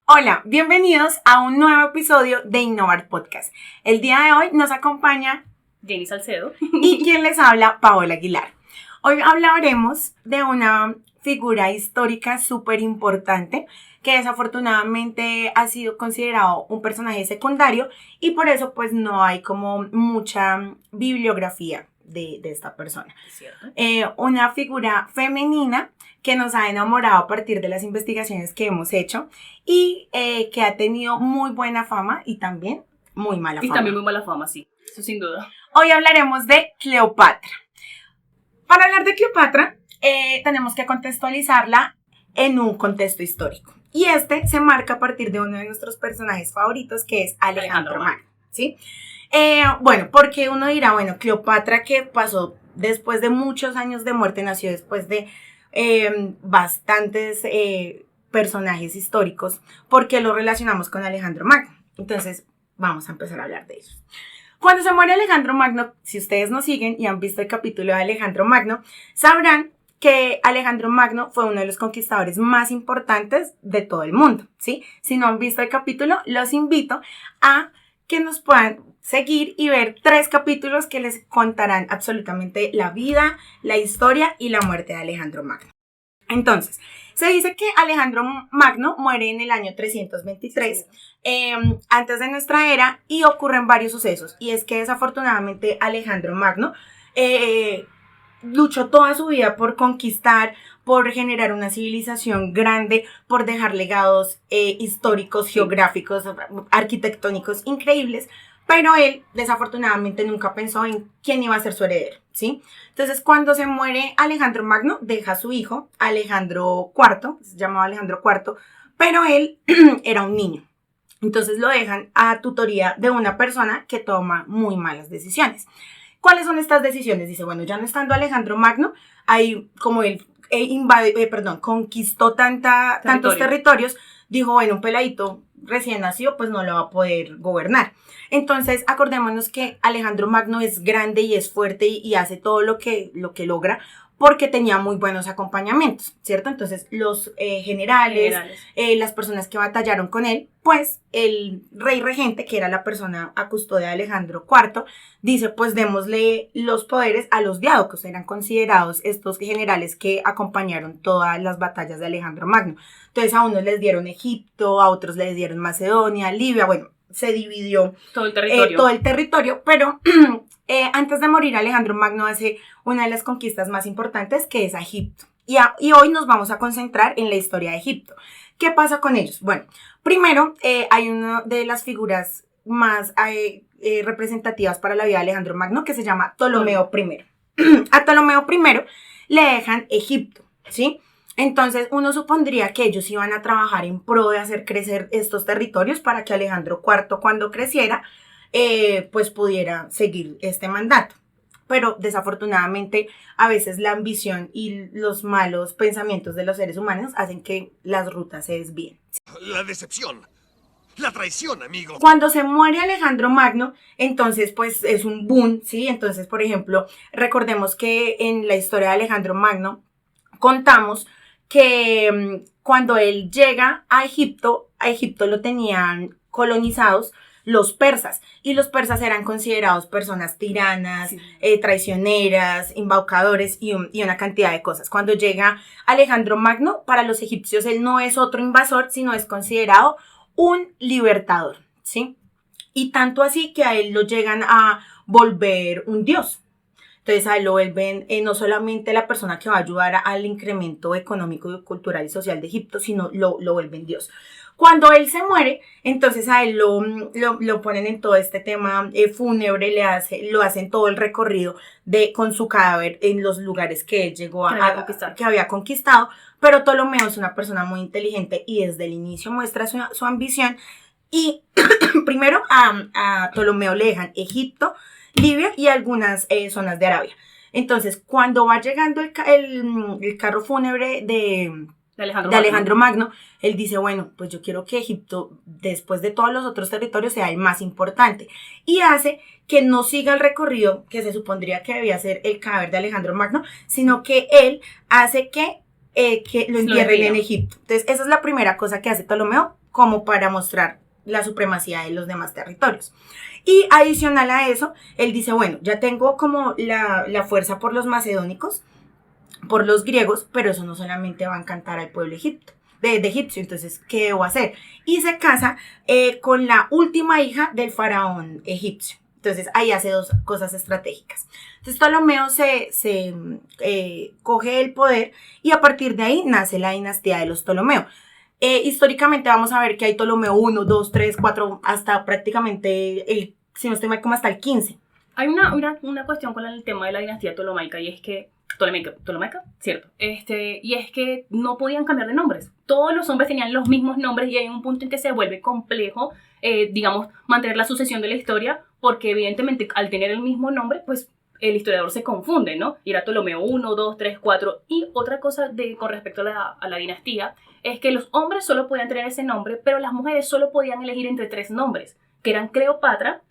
Hola, bienvenidos a un nuevo episodio de Innovar Podcast. El día de hoy nos acompaña Jenny Salcedo y quien les habla, Paola Aguilar. Hoy hablaremos de una figura histórica súper importante que desafortunadamente ha sido considerado un personaje secundario y por eso pues no hay como mucha bibliografía de esta persona. ¿Cierto? Una figura femenina que nos ha enamorado a partir de las investigaciones que hemos hecho y que ha tenido muy buena fama y también muy mala fama. Y también muy mala fama, sí, eso sin duda. Hoy hablaremos de Cleopatra. Para hablar de Cleopatra, tenemos que contextualizarla en un contexto histórico. Y este se marca a partir de uno de nuestros personajes favoritos, que es Alejandro Magno, ¿sí? Bueno, porque uno dirá, bueno, Cleopatra, que pasó después de muchos años de muerte, nació después de bastantes personajes históricos, porque lo relacionamos con Alejandro Magno. Entonces, vamos a empezar a hablar de ellos. Cuando se muere Alejandro Magno, si ustedes nos siguen y han visto el capítulo de Alejandro Magno, sabrán que Alejandro Magno fue uno de los conquistadores más importantes de todo el mundo, ¿sí? Si no han visto el capítulo, los invito a que nos puedan seguir y ver 3 capítulos que les contarán absolutamente la vida, la historia y la muerte de Alejandro Magno. Entonces, se dice que Alejandro Magno muere en el año 323 antes de nuestra era y ocurren varios sucesos. Y es que desafortunadamente Alejandro Magno luchó toda su vida por conquistar, por generar una civilización grande, por dejar legados históricos, geográficos, arquitectónicos increíbles, pero él desafortunadamente nunca pensó en quién iba a ser su heredero, ¿sí? Entonces, cuando se muere Alejandro Magno, deja a su hijo, Alejandro IV, se llamaba Alejandro IV, pero él era un niño. Entonces lo dejan a tutoría de una persona que toma muy malas decisiones. ¿Cuáles son estas decisiones? Dice, bueno, ya no estando Alejandro Magno, ahí como él conquistó tantos territorios, dijo, bueno, un peladito recién nacido, pues no lo va a poder gobernar. Entonces, acordémonos que Alejandro Magno es grande y es fuerte y hace todo lo que logra porque tenía muy buenos acompañamientos, ¿cierto? Entonces, los generales. Las personas que batallaron con él, pues el rey regente, que era la persona a custodia de Alejandro IV, dice, pues démosle los poderes a los diádocos, eran considerados estos generales que acompañaron todas las batallas de Alejandro Magno. Entonces, a unos les dieron Egipto, a otros les dieron Macedonia, Libia, bueno, se dividió todo el territorio, pero antes de morir Alejandro Magno hace una de las conquistas más importantes, que es a Egipto. Y hoy nos vamos a concentrar en la historia de Egipto. ¿Qué pasa con ellos? Bueno, primero hay una de las figuras más representativas para la vida de Alejandro Magno, que se llama Ptolomeo I. A Ptolomeo I le dejan Egipto, ¿sí? Entonces uno supondría que ellos iban a trabajar en pro de hacer crecer estos territorios para que Alejandro IV, cuando creciera, pues pudiera seguir este mandato. Pero desafortunadamente a veces la ambición y los malos pensamientos de los seres humanos hacen que las rutas se desvíen. La decepción, la traición, amigo. Cuando se muere Alejandro Magno, entonces pues es un boom, ¿sí? Entonces, por ejemplo, recordemos que en la historia de Alejandro Magno contamos que cuando él llega a Egipto lo tenían colonizados los persas, y los persas eran considerados personas tiranas, sí, traicioneras, embaucadores y una cantidad de cosas. Cuando llega Alejandro Magno, para los egipcios él no es otro invasor, sino es considerado un libertador, ¿sí? Y tanto así que a él lo llegan a volver un dios. Entonces a él lo vuelven no solamente la persona que va a ayudar al incremento económico, cultural y social de Egipto, sino lo vuelven Dios. Cuando él se muere, entonces a él lo ponen en todo este tema fúnebre, lo hacen todo el recorrido con su cadáver en los lugares que él llegó que había conquistado, pero Ptolomeo es una persona muy inteligente y desde el inicio muestra su ambición y primero a Ptolomeo le dejan Egipto, Libia y algunas zonas de Arabia. Entonces, cuando va llegando el carro fúnebre de Alejandro Magno, él dice, bueno, pues yo quiero que Egipto, después de todos los otros territorios, sea el más importante. Y hace que no siga el recorrido que se supondría que debía ser el cadáver de Alejandro Magno, sino que él hace que lo entierren en Egipto. Entonces, esa es la primera cosa que hace Ptolomeo como para mostrar la supremacía de los demás territorios. Y adicional a eso, él dice, bueno, ya tengo como la fuerza por los macedónicos, por los griegos, pero eso no solamente va a encantar al pueblo de egipcio, entonces, ¿qué debo hacer? Y se casa con la última hija del faraón egipcio. Entonces, ahí hace dos cosas estratégicas. Entonces, Ptolomeo se coge el poder y a partir de ahí nace la dinastía de los Ptolomeo. Históricamente vamos a ver que hay Ptolomeo 1, 2, 3, 4, hasta prácticamente, si no estoy mal, como hasta el 15. Hay una cuestión con el tema de la dinastía ptolomaica y es que Ptolomaica, cierto. Y es que no podían cambiar de nombres. Todos los hombres tenían los mismos nombres y hay un punto en que se vuelve complejo, digamos, mantener la sucesión de la historia, porque evidentemente al tener el mismo nombre, pues el historiador se confunde, ¿no? Y era Ptolomeo 1, 2, 3, 4. Y otra cosa con respecto a la dinastía es que los hombres solo podían tener ese nombre, pero las mujeres solo podían elegir entre 3 nombres, que eran Cleopatra,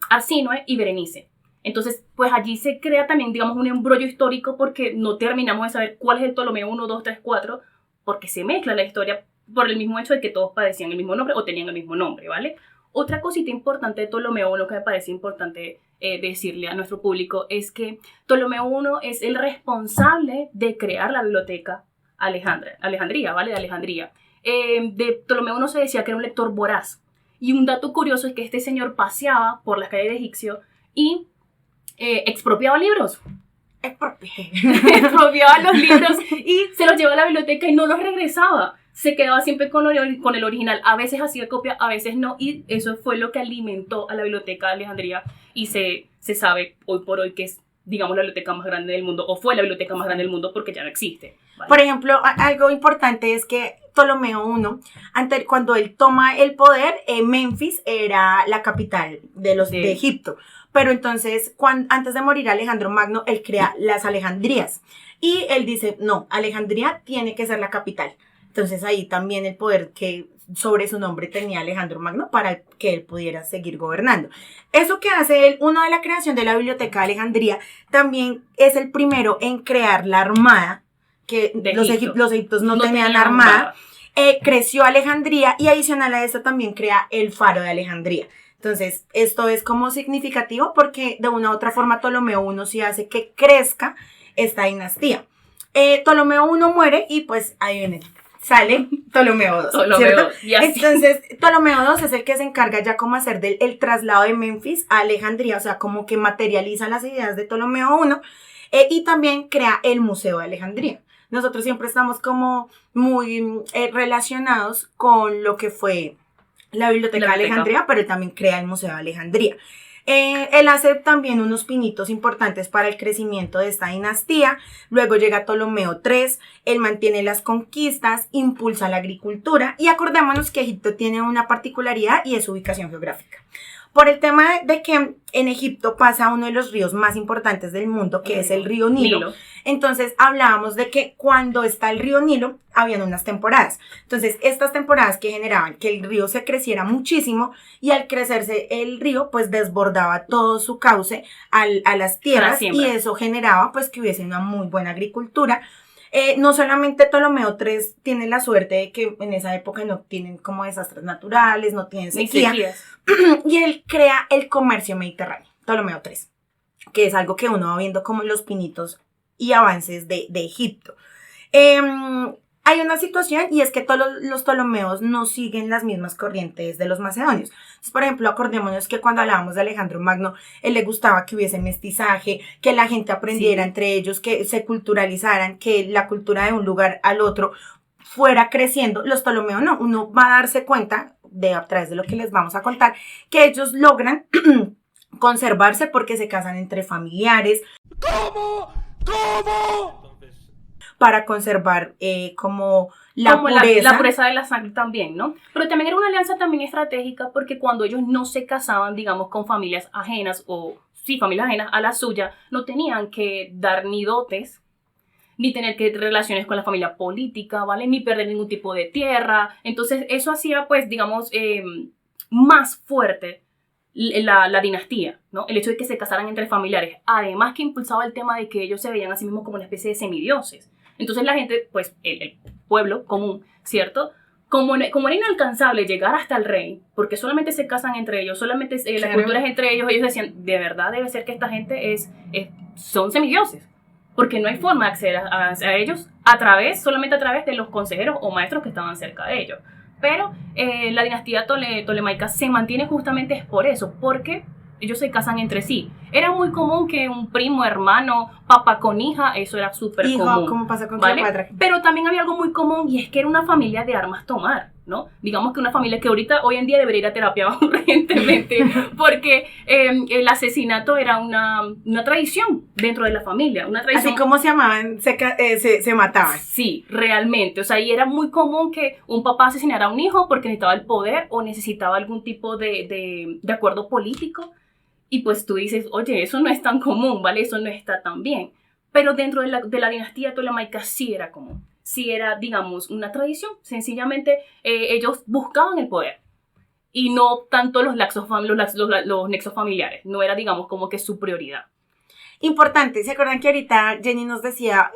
Arsínoe y Berenice. Entonces, pues allí se crea también, digamos, un embrollo histórico porque no terminamos de saber cuál es el Ptolomeo 1, 2, 3, 4, porque se mezcla la historia por el mismo hecho de que todos padecían el mismo nombre o tenían el mismo nombre, ¿vale? Otra cosita importante de Ptolomeo 1 que me parece importante decirle a nuestro público es que Ptolomeo 1 es el responsable de crear la biblioteca Alejandría, ¿vale? De Alejandría. De Ptolomeo 1 se decía que era un lector voraz. Y un dato curioso es que este señor paseaba por las calles de Egipcio y expropiaba libros. Expropiaba los libros y se los llevaba a la biblioteca y no los regresaba. Se quedaba siempre con el original. A veces hacía copia, a veces no. Y eso fue lo que alimentó a la biblioteca de Alejandría. Y se sabe hoy por hoy que es, digamos, la biblioteca más grande del mundo. O fue la biblioteca más grande del mundo porque ya no existe, ¿vale? Por ejemplo, algo importante es que Ptolomeo I, cuando él toma el poder, Memphis era la capital de Egipto. Pero entonces, antes de morir Alejandro Magno, él crea las Alejandrías. Y él dice, no, Alejandría tiene que ser la capital. Entonces ahí también el poder que sobre su nombre tenía Alejandro Magno para que él pudiera seguir gobernando. Eso que hace él, uno de la creación de la Biblioteca de Alejandría, también es el primero en crear la armada, que los egipcios no tenían armada. Creció Alejandría y adicional a eso también crea el faro de Alejandría. Entonces, esto es como significativo porque de una u otra forma Ptolomeo I sí hace que crezca esta dinastía. Ptolomeo I muere y pues ahí viene, sale Ptolomeo II, ¿cierto? Entonces, Ptolomeo II es el que se encarga ya como hacer el traslado de Memphis a Alejandría, o sea, como que materializa las ideas de Ptolomeo I y también crea el Museo de Alejandría. Nosotros siempre estamos como muy relacionados con lo que fue la Biblioteca de Alejandría, pero él también crea el Museo de Alejandría. Él hace también unos pinitos importantes para el crecimiento de esta dinastía. Luego llega Ptolomeo III, él mantiene las conquistas, impulsa la agricultura y acordémonos que Egipto tiene una particularidad y es su ubicación geográfica. Por el tema de que en Egipto pasa uno de los ríos más importantes del mundo, que es el río Nilo. Entonces hablábamos de que cuando está el río Nilo, habían unas temporadas. Entonces estas temporadas que generaban que el río se creciera muchísimo y al crecerse el río, pues desbordaba todo su cauce a las tierras y eso generaba pues que hubiese una muy buena agricultura. No solamente Ptolomeo III tiene la suerte de que en esa época no tienen como desastres naturales, no tienen sequía, y él crea el comercio mediterráneo, Ptolomeo III, que es algo que uno va viendo como los pinitos y avances de Egipto. Hay una situación y es que todos los Ptolomeos no siguen las mismas corrientes de los macedonios. Entonces, por ejemplo, acordémonos que cuando hablábamos de Alejandro Magno, él le gustaba que hubiese mestizaje, que la gente aprendiera entre ellos, que se culturalizaran, que la cultura de un lugar al otro fuera creciendo. Los Ptolomeos no, uno va a darse cuenta, a través de lo que les vamos a contar, que ellos logran conservarse porque se casan entre familiares. ¿Cómo? Para conservar como la pureza. La pureza de la sangre también, ¿no? Pero también era una alianza también estratégica porque cuando ellos no se casaban, digamos, con familias ajenas o, sí, familias ajenas a la suya, no tenían que dar ni dotes, ni tener que relaciones con la familia política, ¿vale? Ni perder ningún tipo de tierra. Entonces, eso hacía, pues, digamos, más fuerte la dinastía, ¿no? El hecho de que se casaran entre familiares. Además que impulsaba el tema de que ellos se veían a sí mismos como una especie de semidioses. Entonces la gente, pues el pueblo común, ¿cierto? como era inalcanzable llegar hasta el rey, porque solamente se casan entre ellos, solamente la Claro. cultura es entre ellos, ellos decían, de verdad debe ser que esta gente son semidioses, porque no hay forma de acceder a ellos solamente a través de los consejeros o maestros que estaban cerca de ellos. Pero la dinastía tolemaica se mantiene justamente es por eso, porque ellos se casan entre sí. Era muy común que un primo, hermano, papá con hija, eso era súper común. ¿Cómo pasa con ¿vale? Cleopatra? Pero también había algo muy común y es que era una familia de armas tomar, ¿no? Digamos que una familia que hoy en día debería ir a terapia urgentemente porque el asesinato era una tradición dentro de la familia, una tradición. Así como se amaban, se mataban. Sí, realmente, o sea, y era muy común que un papá asesinara a un hijo porque necesitaba el poder o necesitaba algún tipo de acuerdo político. Y pues tú dices, oye, eso no es tan común, ¿vale? Eso no está tan bien. Pero dentro de la dinastía tolemaica sí era común. Sí era, digamos, una tradición. Sencillamente ellos buscaban el poder. Y no tanto los nexos familiares. No era, digamos, como que su prioridad. Importante, ¿se acuerdan que ahorita Jenny nos decía,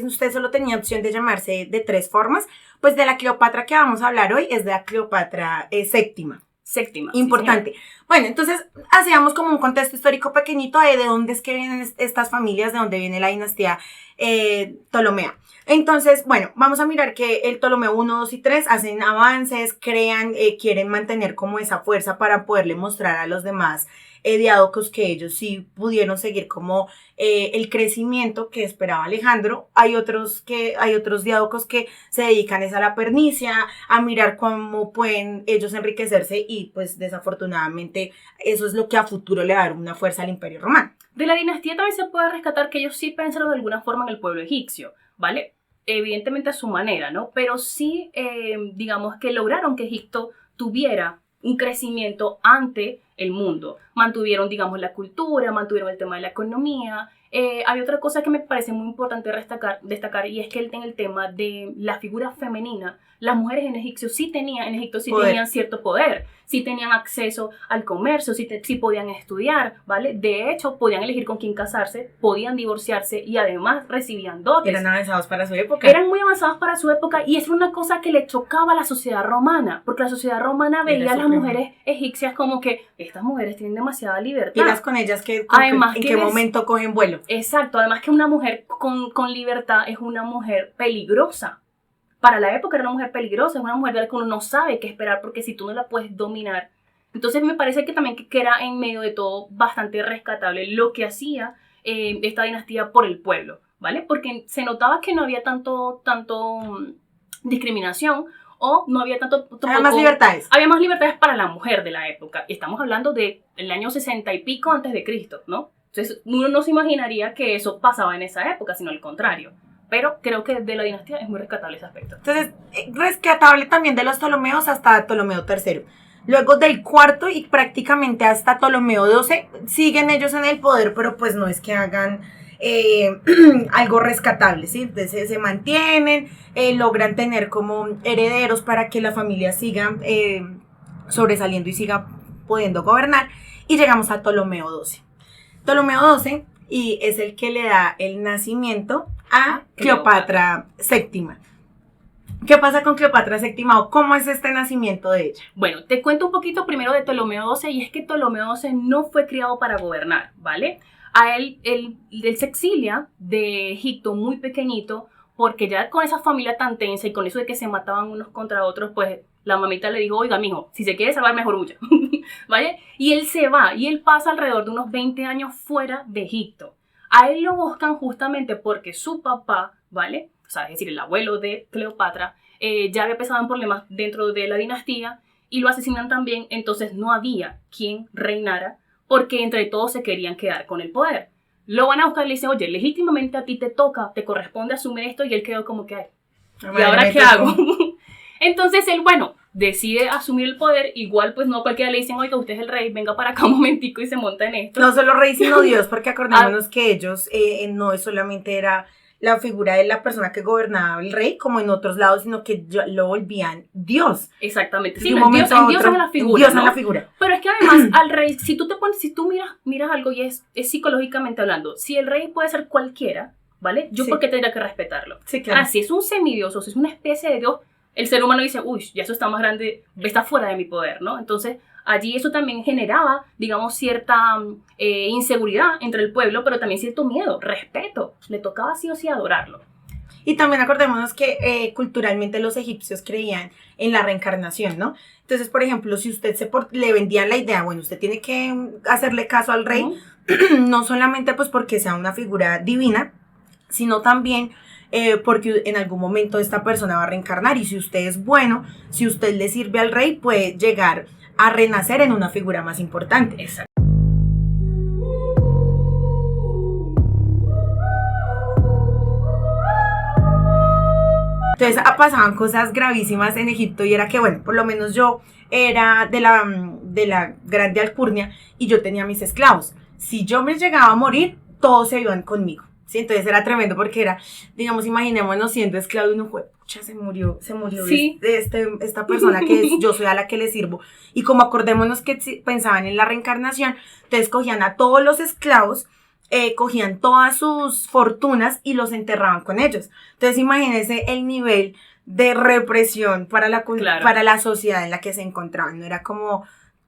usted solo tenía opción de llamarse de 3 formas? Pues de la Cleopatra que vamos a hablar hoy es de la Cleopatra séptima. Séptima. Importante. Sí, bueno, entonces hacíamos como un contexto histórico pequeñito de dónde es que vienen estas familias, de dónde viene la dinastía Ptolomea. Entonces, bueno, vamos a mirar que el Ptolomeo 1, 2 y 3 hacen avances, quieren mantener como esa fuerza para poderle mostrar a los demás diádocos que ellos sí pudieron seguir como el crecimiento que esperaba Alejandro. Hay otros diádocos que se dedican a la pernicia, a mirar cómo pueden ellos enriquecerse y pues desafortunadamente eso es lo que a futuro le va a dar una fuerza al Imperio Romano. De la dinastía también se puede rescatar que ellos sí pensaron de alguna forma en el pueblo egipcio, ¿vale? Evidentemente a su manera, ¿no? Pero sí, digamos que lograron que Egipto tuviera un crecimiento ante el mundo. Mantuvieron, digamos, la cultura, mantuvieron el tema de la economía. Hay otra cosa que me parece muy importante destacar y es que en el tema de la figura femenina, las mujeres en Egipto sí tenían cierto poder, sí tenían acceso al comercio, sí podían estudiar, ¿vale? De hecho, podían elegir con quién casarse, podían divorciarse y además recibían dotes. Eran avanzados para su época. Eran muy avanzados para su época y es una cosa que le chocaba a la sociedad romana, porque la sociedad romana veía a las mujeres egipcias como que estas mujeres tienen demasiada libertad. Y las con ellas Además, ¿en qué momento cogen vuelo? Exacto, además que una mujer con libertad es una mujer peligrosa. Para la época era una mujer peligrosa, es una mujer de la que uno no sabe qué esperar porque si tú no la puedes dominar. Entonces me parece que también que era en medio de todo bastante rescatable lo que hacía esta dinastía por el pueblo, ¿vale? Porque se notaba que no había tanto discriminación o no había había más libertades. Había más libertades para la mujer de la época. Estamos hablando del año 60 y pico antes de Cristo, ¿no? Entonces uno no se imaginaría que eso pasaba en esa época, sino al contrario. Pero creo que de la dinastía es muy rescatable ese aspecto. Entonces, rescatable también de los Ptolomeos hasta Ptolomeo III. Luego del cuarto y prácticamente hasta Ptolomeo XII siguen ellos en el poder, pero pues no es que hagan algo rescatable, ¿sí? Entonces se mantienen, logran tener como herederos para que la familia siga sobresaliendo y siga pudiendo gobernar. Y llegamos a Ptolomeo XII. Ptolomeo XII y es el que le da el nacimiento a Cleopatra VII. ¿Qué pasa con Cleopatra VII o cómo es este nacimiento de ella? Bueno, te cuento un poquito primero de Ptolomeo XII y es que Ptolomeo XII no fue criado para gobernar, ¿vale? A él se exilia de Egipto muy pequeñito porque ya con esa familia tan tensa y con eso de que se mataban unos contra otros, pues la mamita le dijo, oiga, mijo, si se quiere salvar, mejor huya, ¿vale? Y él se va y él pasa alrededor de unos 20 años fuera de Egipto. A él lo buscan justamente porque su papá, ¿vale? O sea, es decir, el abuelo de Cleopatra, ya había empezado en problemas dentro de la dinastía y lo asesinan también, entonces no había quien reinara porque entre todos se querían quedar con el poder. Lo van a buscar y le dicen, oye, legítimamente a ti te corresponde asumir esto y él quedó como que, ay, ¿y ahora qué hago? Entonces él, bueno, decide asumir el poder, igual pues no cualquiera le dicen, oiga, usted es el rey, venga para acá un momentico y se monta en esto. No solo rey, sino Dios, porque acordémonos que ellos no solamente era la figura de la persona que gobernaba el rey, como en otros lados, sino que lo volvían Dios. Exactamente, sí, de un momento a Dios otro, es la figura, Dios ¿no? es la figura. Pero es que además al rey, si tú miras algo y es psicológicamente hablando, si el rey puede ser cualquiera, ¿vale? Yo Sí. ¿por qué tendría que respetarlo? Sí, claro. Ahora, si es un semidioso, si es una especie de Dios, el ser humano dice, uy, ya eso está más grande, está fuera de mi poder, ¿no? Entonces, allí eso también generaba, digamos, cierta inseguridad entre el pueblo, pero también cierto miedo, respeto. Le tocaba sí o sí adorarlo. Y también acordémonos que culturalmente los egipcios creían en la reencarnación, ¿no? Entonces, por ejemplo, si usted le vendían la idea, bueno, usted tiene que hacerle caso al rey, no solamente pues porque sea una figura divina, sino también porque en algún momento esta persona va a reencarnar, y si usted es bueno, si usted le sirve al rey, puede llegar a renacer en una figura más importante. Exacto. Entonces pasaban cosas gravísimas en Egipto, y era que, bueno, por lo menos yo era de la grande alcurnia y yo tenía mis esclavos. Si yo me llegaba a morir, todos se iban conmigo, ¿sí? Entonces era tremendo porque era, digamos, imaginémonos siendo esclavo y uno fue, pucha, se murió sí. esta persona que yo soy a la que le sirvo. Y como acordémonos que pensaban en la reencarnación, entonces cogían a todos los esclavos, cogían todas sus fortunas y los enterraban con ellos. Entonces imagínense el nivel de represión para la sociedad en la que se encontraban. No era como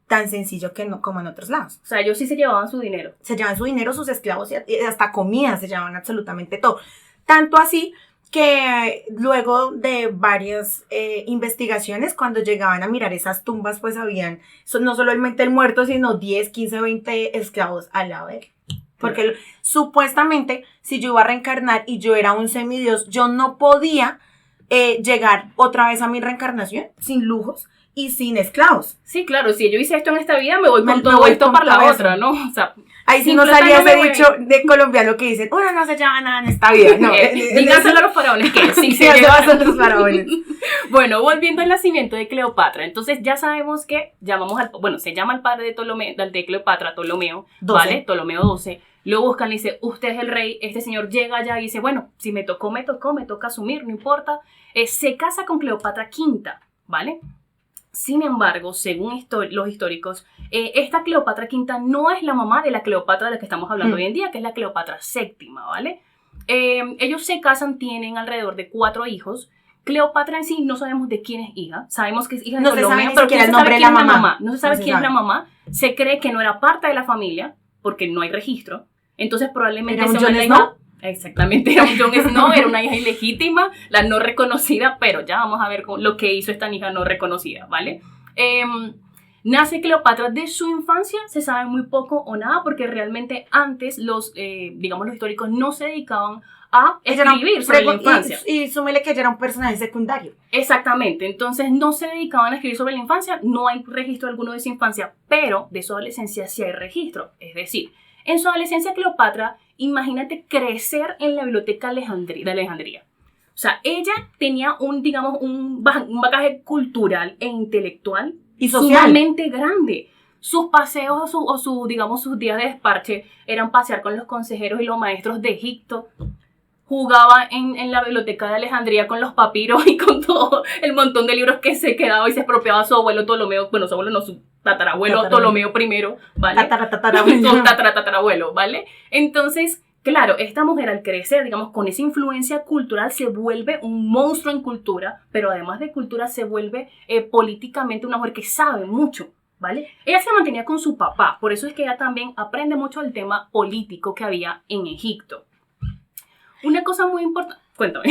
tan sencillo como en otros lados. O sea, ellos sí se llevaban su dinero. Se llevaban su dinero, sus esclavos, y hasta comida, se llevaban absolutamente todo. Tanto así que luego de varias investigaciones, cuando llegaban a mirar esas tumbas, pues habían no solamente el muerto, sino 10, 15, 20 esclavos al lado de él. Porque supuestamente, si yo iba a reencarnar y yo era un semidios, yo no podía llegar otra vez a mi reencarnación sin lujos y sin esclavos. Sí, claro, si yo hice esto en esta vida, me voy con todo esto para la otra, ¿no? O sea, ahí sí no salía ese dicho de colombiano que dicen, uno no se lleva nada en esta vida. No, díganselo a los faraones que sí se llevan los faraones. Bueno, volviendo al nacimiento de Cleopatra, entonces ya sabemos que se llama el padre de Cleopatra, Ptolomeo, 12. ¿vale? Ptolomeo 12. Lo buscan, le dice, usted es el rey. Este señor llega allá y dice, bueno, si me tocó, me toca asumir, no importa. Se casa con Cleopatra V, ¿vale? Sin embargo, según los históricos, esta Cleopatra V no es la mamá de la Cleopatra de la que estamos hablando hoy en día, que es la Cleopatra VII, ¿vale? Ellos se casan, tienen alrededor de 4 hijos. Cleopatra en sí no sabemos de quién es hija. Sabemos que es hija de Ptolomeo, pero no se sabe quién es la mamá. No se sabe quién es la mamá. Se cree que no era parte de la familia, porque no hay registro. Entonces probablemente ¿Era un sea Jon una Snow? hija. Exactamente, era un Jon Snow, era una hija ilegítima, la no reconocida, pero ya vamos a ver lo que hizo esta hija no reconocida, ¿vale? Nace Cleopatra. De su infancia se sabe muy poco o nada, porque realmente antes los históricos no se dedicaban a escribir sobre la infancia. Y súmele que ella era un personaje secundario. Exactamente, entonces no se dedicaban a escribir sobre la infancia, no hay registro alguno de su infancia, pero de su adolescencia sí hay registro. Es decir, en su adolescencia Cleopatra, imagínate crecer en la biblioteca de Alejandría. O sea, ella tenía un bagaje cultural e intelectual y social sumamente grande. Sus paseos sus días de desparche eran pasear con los consejeros y los maestros de Egipto. Jugaba en la biblioteca de Alejandría con los papiros y con todo el montón de libros que se quedaba y se expropiaba su abuelo Ptolomeo, bueno, su abuelo no, su tatarabuelo Ptolomeo I, ¿vale? Tatarabuelo, ¿vale? Entonces, claro, esta mujer al crecer, digamos, con esa influencia cultural se vuelve un monstruo en cultura, pero además de cultura se vuelve políticamente una mujer que sabe mucho, ¿vale? Ella se mantenía con su papá, por eso es que ella también aprende mucho del tema político que había en Egipto. Una cosa muy importante, cuéntame.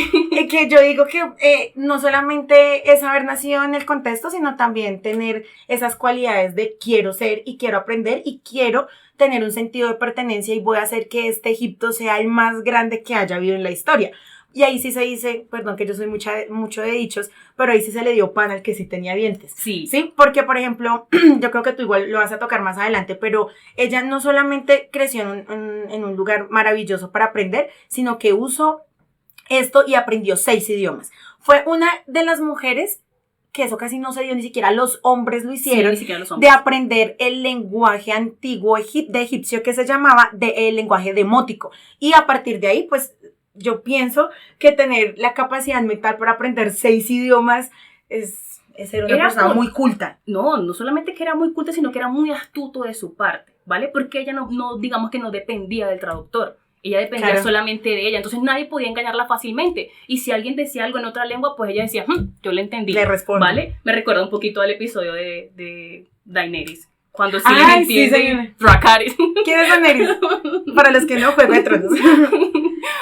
Que yo digo que no solamente es haber nacido en el contexto, sino también tener esas cualidades de quiero ser y quiero aprender y quiero tener un sentido de pertenencia y voy a hacer que este Egipto sea el más grande que haya habido en la historia. Y ahí sí se dice, perdón que yo soy mucho de dichos, pero ahí sí se le dio pan al que sí tenía dientes. Sí. Sí, porque por ejemplo, yo creo que tú igual lo vas a tocar más adelante, pero ella no solamente creció en un lugar maravilloso para aprender, sino que usó esto y aprendió 6 idiomas. Fue una de las mujeres, que eso casi no se dio, ni siquiera los hombres lo hicieron, sí, ni siquiera los hombres, de aprender el lenguaje antiguo de egipcio que se llamaba el lenguaje demótico. Y a partir de ahí, pues, yo pienso que tener la capacidad mental para aprender 6 idiomas es ser una persona muy culta. No solamente que era muy culta, sino que era muy astuto de su parte, ¿vale? Porque ella no digamos que no dependía del traductor. Ella dependía Claro. solamente de ella, entonces nadie podía engañarla fácilmente. Y si alguien decía algo en otra lengua, pues ella decía, yo le entendí. Le respondo. ¿Vale? Me recuerda un poquito al episodio de Daenerys. Cuando sí Ay, le sí, entiende sí. Dracarys. ¿Quién es Daenerys? Para los que no, Juego de Tronos.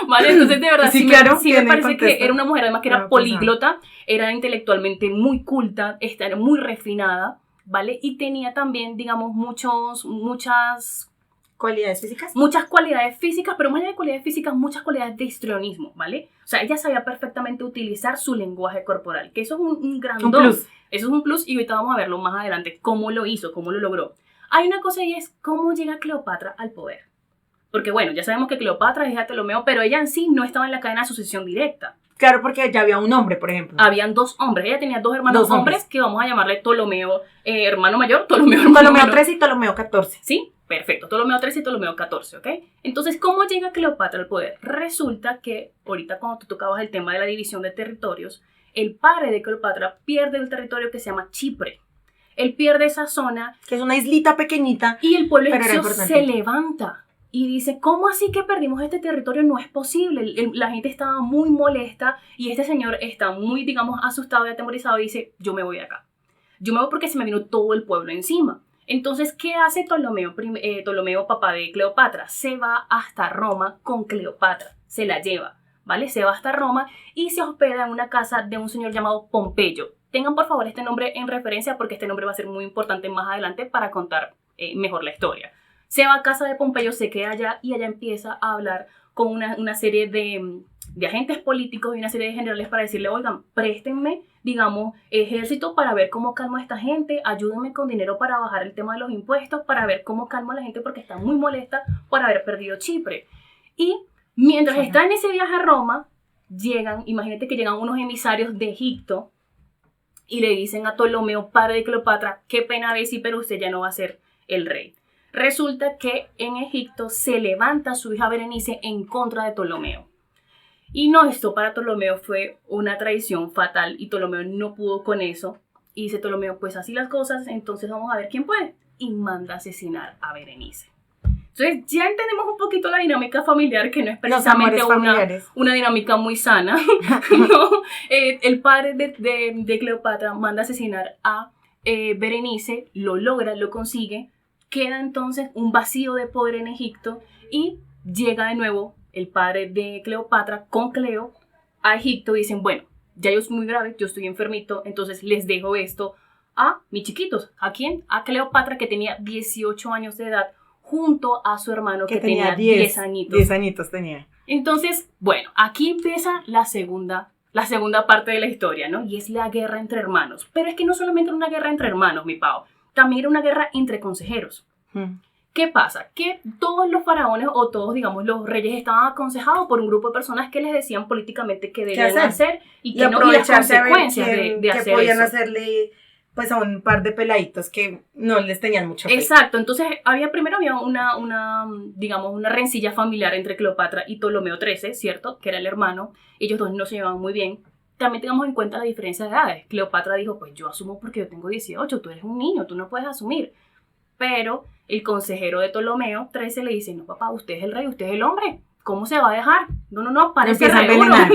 Vale, entonces de verdad Sí, sí, claro, sí me tiene parece contexto. que era una mujer además que era No, pues, políglota, era intelectualmente muy culta, era muy refinada, ¿vale? Y tenía también, digamos, muchas ¿Cualidades físicas? cualidades físicas, pero más allá de cualidades físicas, muchas cualidades de histrionismo, ¿vale? O sea, ella sabía perfectamente utilizar su lenguaje corporal, que eso es un gran Un don. plus. Eso es un plus y ahorita vamos a verlo más adelante, cómo lo hizo, cómo lo logró. Hay una cosa y es cómo llega Cleopatra al poder. Porque bueno, ya sabemos que Cleopatra es hija de Ptolomeo, pero ella en sí no estaba en la cadena de sucesión directa. Claro, porque ya había un hombre, por ejemplo. Habían 2 hombres, ella tenía 2 hermanos Dos hombres. hombres que vamos a llamarle Ptolomeo, hermano mayor, Ptolomeo hermano Ptolomeo menor. 13 y Ptolomeo 14. ¿Sí? Perfecto, Ptolomeo 13 y Ptolomeo 14, ¿ok? Entonces, ¿cómo llega Cleopatra al poder? Resulta que, ahorita cuando tú tocabas el tema de la división de territorios, el padre de Cleopatra pierde un territorio que se llama Chipre. Él pierde esa zona Que es una islita pequeñita. y el pueblo Pero era egipcio importante. se levanta y dice, ¿cómo así que perdimos este territorio? No es posible. La gente estaba muy molesta y este señor está muy, digamos, asustado y atemorizado y dice, yo me voy de acá. Yo me voy porque se me vino todo el pueblo encima. Entonces, ¿qué hace Ptolomeo, papá de Cleopatra? Se va hasta Roma con Cleopatra, se la lleva, ¿vale? Se va hasta Roma y se hospeda en una casa de un señor llamado Pompeyo. Tengan por favor este nombre en referencia porque este nombre va a ser muy importante más adelante para contar mejor la historia. Se va a casa de Pompeyo, se queda allá y allá empieza a hablar con una serie de agentes políticos y una serie de generales para decirle, oigan, préstenme, digamos, ejército para ver cómo calmo a esta gente, ayúdenme con dinero para bajar el tema de los impuestos, para ver cómo calmo a la gente porque está muy molesta por haber perdido Chipre. Y mientras está en ese viaje a Roma, imagínate que llegan unos emisarios de Egipto y le dicen a Ptolomeo, padre de Cleopatra, qué pena ver sí, pero usted ya no va a ser el rey. Resulta que en Egipto se levanta su hija Berenice en contra de Ptolomeo. Y no, esto para Ptolomeo fue una traición fatal y Ptolomeo no pudo con eso. Y dice Ptolomeo, pues así las cosas, entonces vamos a ver quién puede. Y manda a asesinar a Berenice. Entonces ya entendemos un poquito la dinámica familiar, que no es Los amores precisamente familiares. una dinámica muy sana. No, el padre de Cleopatra manda a asesinar a Berenice, lo logra, lo consigue. Queda entonces un vacío de poder en Egipto y llega de nuevo el padre de Cleopatra con Cleo a Egipto y dicen, bueno, ya yo estoy muy grave, yo estoy enfermito, entonces les dejo esto a mis chiquitos. ¿A quién? A Cleopatra, que tenía 18 años de edad, junto a su hermano que tenía 10 añitos. 10 añitos tenía. Entonces, bueno, aquí empieza la segunda parte de la historia, ¿no? Y es la guerra entre hermanos. Pero es que no solamente era una guerra entre hermanos, mi Pau, también era una guerra entre consejeros. ¿Qué pasa? Que todos los faraones o todos, digamos, los reyes estaban aconsejados por un grupo de personas que les decían políticamente qué debían hacer y que no, y las aprovecharse a ver consecuencias quién- de que hacer podían eso. hacerle pues a un par de peladitos que no les tenían mucho fe. Exacto, entonces primero había digamos, una rencilla familiar entre Cleopatra y Ptolomeo XIII, ¿cierto? Que era el hermano, ellos dos no se llevaban muy bien. También tengamos en cuenta la diferencia de edades. Cleopatra dijo, pues yo asumo porque yo tengo 18, tú eres un niño, tú no puedes asumir. Pero el consejero de Ptolomeo XIII le dice, no papá, usted es el rey, usted es el hombre, ¿cómo se va a dejar? No, parece Empieza a re duro. envenenar.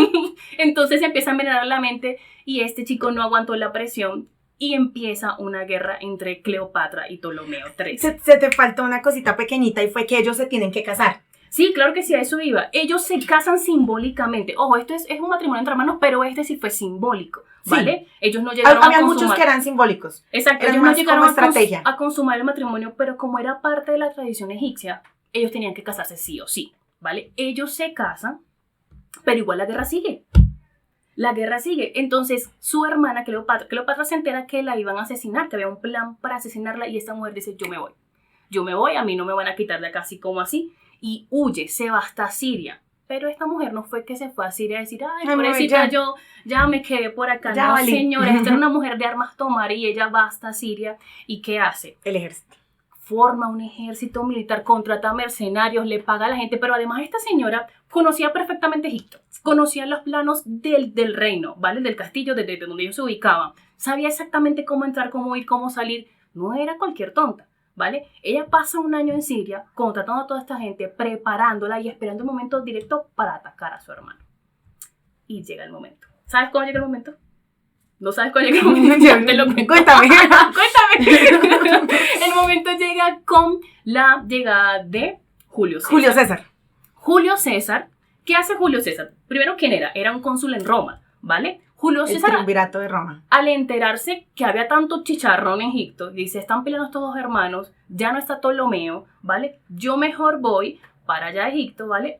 Entonces se empieza a envenenar la mente y este chico no aguantó la presión y empieza una guerra entre Cleopatra y Ptolomeo XIII. Se te faltó una cosita pequeñita y fue que ellos se tienen que casar. Sí, claro que sí, a eso iba. Ellos se casan simbólicamente. Ojo, esto es un matrimonio entre hermanos, pero este sí fue simbólico, ¿vale? Sí. Ellos no llegaron Había a muchos consumar. que eran simbólicos. Exacto, eran ellos no más llegaron como estrategia. a consumar el matrimonio, pero como era parte de la tradición egipcia, ellos tenían que casarse sí o sí, ¿vale? Ellos se casan, pero igual la guerra sigue. La guerra sigue. Entonces, su hermana Cleopatra se entera que la iban a asesinar, que había un plan para asesinarla y esta mujer dice, yo me voy, a mí no me van a quitar de acá así como así, y huye, se va hasta Siria. Pero esta mujer no fue que se fue a Siria a decir, ay, pobrecita, yo ya me quedé por acá. Ya no, valí. señora, esta era una mujer de armas tomar y ella va hasta Siria. ¿Y qué hace? El ejército. Forma un ejército militar, contrata mercenarios, le paga a la gente, pero además esta señora conocía perfectamente Egipto, conocía los planos del reino, ¿vale? Del castillo, desde donde ellos se ubicaban, sabía exactamente cómo entrar, cómo ir, cómo salir, no era cualquier tonta, ¿vale? Ella pasa un año en Siria contratando a toda esta gente, preparándola y esperando el momento directo para atacar a su hermano. Y llega el momento. ¿Sabes cuándo llega el momento? ¿No sabes cuándo llega el momento? Ya te lo cuento. Cuéntame. Cuéntame. El momento llega con la llegada de Julio César. Julio César. Julio César. ¿Qué hace Julio César? Primero, ¿quién era? Era un cónsul en Roma, ¿vale? Julio El César, triunvirato de Roma. al enterarse que había tanto chicharrón en Egipto, dice, están peleando estos dos hermanos, ya no está Ptolomeo, ¿vale? Yo mejor voy para allá a Egipto, ¿vale?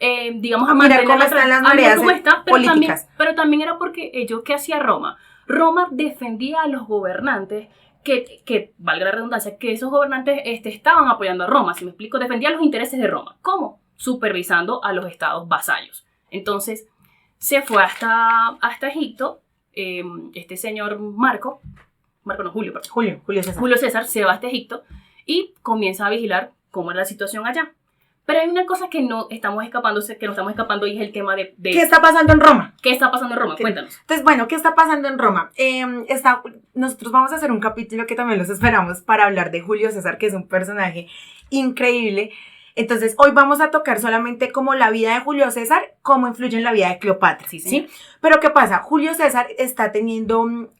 Digamos, A mirar mantener cómo la están las a mirar monedas cómo está, políticas. pero también era porque ellos, ¿qué hacía Roma? Roma defendía a los gobernantes que valga la redundancia, que esos gobernantes estaban apoyando a Roma, si me explico, defendían los intereses de Roma. ¿Cómo? Supervisando a los estados vasallos. Entonces, se fue hasta Egipto, este señor Julio César se va hasta Egipto y comienza a vigilar cómo era la situación allá. Pero hay una cosa que no estamos escapando y es el tema de ¿Qué está pasando en Roma? ¿Qué está pasando en Roma? Cuéntanos. Entonces, bueno, ¿qué está pasando en Roma? Nosotros vamos a hacer un capítulo que también los esperamos para hablar de Julio César, que es un personaje increíble. Entonces, hoy vamos a tocar solamente como la vida de Julio César, cómo influye en la vida de Cleopatra, ¿sí? Pero ¿qué pasa? Julio César está teniendo,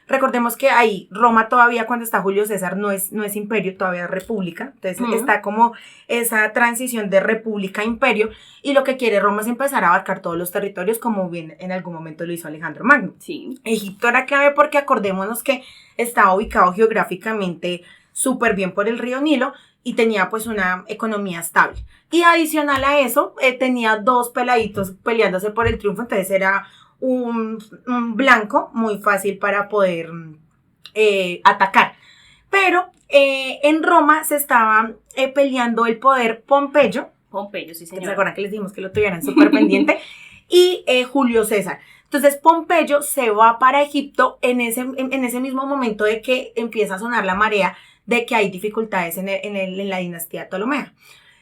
recordemos que ahí Roma todavía cuando está Julio César no es imperio, todavía es república, entonces está como esa transición de república a imperio, y lo que quiere Roma es empezar a abarcar todos los territorios como bien en algún momento lo hizo Alejandro Magno. Sí. Egipto era clave porque acordémonos que estaba ubicado geográficamente súper bien por el río Nilo, y tenía pues una economía estable. Y adicional a eso, tenía dos peladitos peleándose por el triunfo, entonces era un blanco muy fácil para poder atacar. Pero en Roma se estaba peleando el poder Pompeyo, sí señor. ¿Se acuerdan que les dijimos que lo tuvieran súper pendiente? Y Julio César. Entonces Pompeyo se va para Egipto en ese mismo momento de que empieza a sonar la marea de que hay dificultades en la dinastía Ptolomea.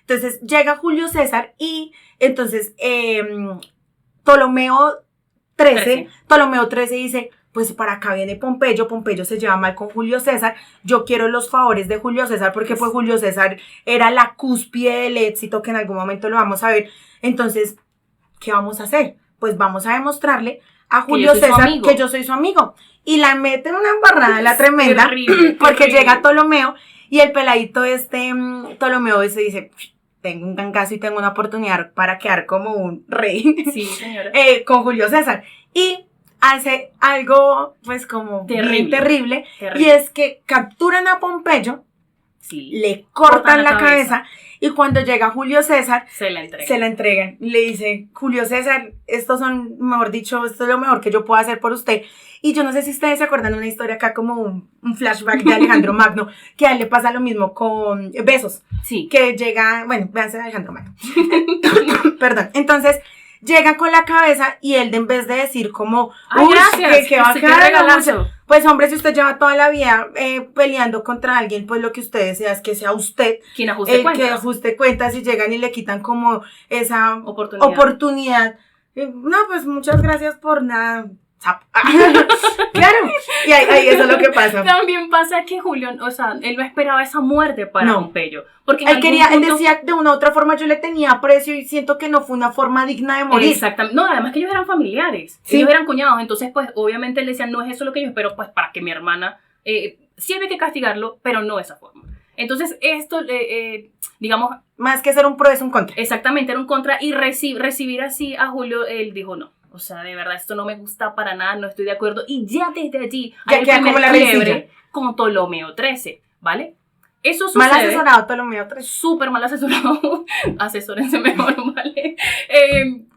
Entonces llega Julio César y entonces Ptolomeo XIII dice, pues para acá viene Pompeyo se lleva mal con Julio César, yo quiero los favores de Julio César porque pues Julio César era la cúspide del éxito que en algún momento lo vamos a ver. Entonces, ¿qué vamos a hacer? Pues vamos a demostrarle a Julio César que yo soy su amigo. Y la mete una embarrada la tremenda, porque llega Ptolomeo y el peladito Ptolomeo ese dice, tengo un gangazo y tengo una oportunidad para quedar como un rey. Sí, señora. Con Julio César. Y hace algo pues como terrible, y es que capturan a Pompeyo, le cortan la cabeza. Y cuando llega Julio César, se la entregan. Le dice, Julio César, esto es lo mejor que yo puedo hacer por usted. Y yo no sé si ustedes se acuerdan de una historia acá como un flashback de Alejandro Magno, que a él le pasa lo mismo con Besos. Sí. Que llega, bueno, véanse de Alejandro Magno. Perdón. Entonces, llega con la cabeza y él en vez de decir como, ¡ay, gracias! que va a quedar regalazo. Pues hombre, si usted lleva toda la vida peleando contra alguien, pues lo que usted desea es que sea usted quien ajuste cuentas. Que ajuste cuentas y llegan y le quitan como esa oportunidad. No, pues muchas gracias por nada. Claro, y ahí eso es lo que pasa. También pasa que Julio, o sea, él no esperaba esa muerte para Pompeyo. Porque él decía, de una u otra forma yo le tenía aprecio y siento que no fue una forma digna de morir. Exactamente. No, además que ellos eran familiares, ellos eran cuñados, entonces pues obviamente él decía, no es eso lo que yo espero, pues para que mi hermana, sí había que castigarlo, pero no de esa forma. Entonces esto, digamos... Más que ser un pro es un contra. Exactamente, era un contra, y recibir así a Julio, él dijo no. O sea, de verdad, esto no me gusta para nada, no estoy de acuerdo. Y ya desde allí hay el primer quiebre con Ptolomeo XIII, ¿vale? Eso sucede. Mal asesorado Ptolomeo XIII. Súper mal asesorado. Asesórense mejor, ¿vale?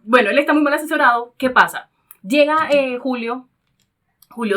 Bueno, él está muy mal asesorado. ¿Qué pasa? Llega Julio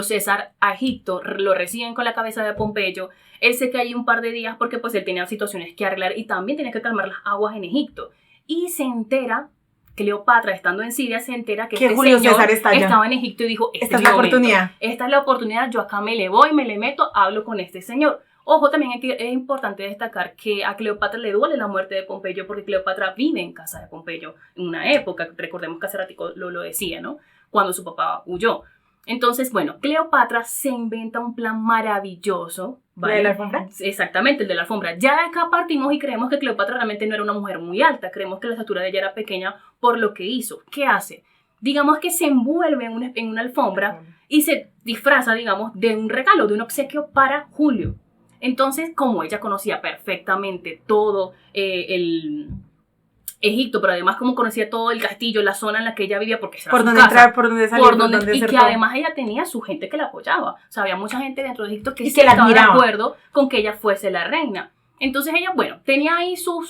César a Egipto, lo reciben con la cabeza de Pompeyo. Él se queda allí un par de días porque pues él tenía situaciones que arreglar y también tenía que calmar las aguas en Egipto. Y se entera... Cleopatra, estando en Siria, se entera que Julio César estaba en Egipto y dijo, esta es la oportunidad. Esta es la oportunidad, yo acá me le voy, me le meto, hablo con este señor. Ojo, también es importante destacar que a Cleopatra le duele la muerte de Pompeyo porque Cleopatra vive en casa de Pompeyo en una época, recordemos que hace ratico lo decía, ¿no? Cuando su papá huyó. Entonces, bueno, Cleopatra se inventa un plan maravilloso. ¿Vale? ¿La de la alfombra? Exactamente, el de la alfombra. Ya de acá partimos y creemos que Cleopatra realmente no era una mujer muy alta. Creemos que la estatura de ella era pequeña por lo que hizo. ¿Qué hace? Digamos que se envuelve en una alfombra y se disfraza, digamos, de un regalo, de un obsequio para Julio. Entonces, como ella conocía perfectamente todo el Egipto, pero además como conocía todo el castillo, la zona en la que ella vivía, porque era por su dónde casa, entrar, por dónde salir, por dónde y hacer que todo. además ella tenía su gente que la apoyaba. O sea, había mucha gente dentro de Egipto que Y sí que la estaba de admiraba. acuerdo con que ella fuese la reina. Entonces ella, bueno, tenía ahí sus